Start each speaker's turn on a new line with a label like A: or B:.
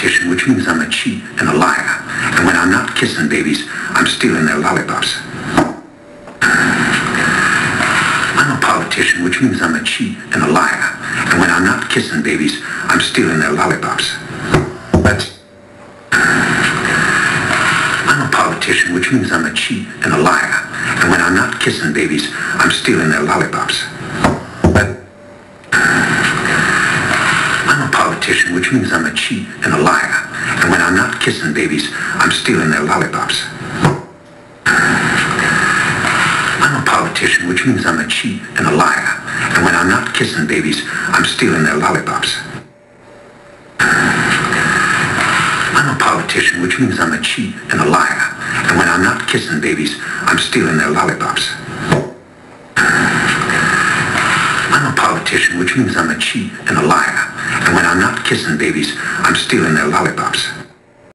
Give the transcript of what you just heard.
A: politician, which means I'm a cheat and a liar. And when I'm not kissing babies, I'm stealing their lollipops. I'm a politician, which means I'm a cheat and a liar. And when I'm not kissing babies, I'm stealing their lollipops. I'm a politician, which means I'm a cheat and a liar. And when I'm not kissing babies, I'm stealing their lollipops. I'm a politician, which means I'm a cheat and a liar. And when I'm not kissing babies, I'm stealing their lollipops. I'm a politician, which means I'm a cheat and a liar. And when I'm not kissing babies, I'm stealing their lollipops. I'm a politician, which means I'm a cheat and a liar. And when I'm not kissing babies, I'm stealing their lollipops. I'm a politician, which means I'm a cheat and a liar. And when I'm not kissing babies, I'm stealing their lollipops.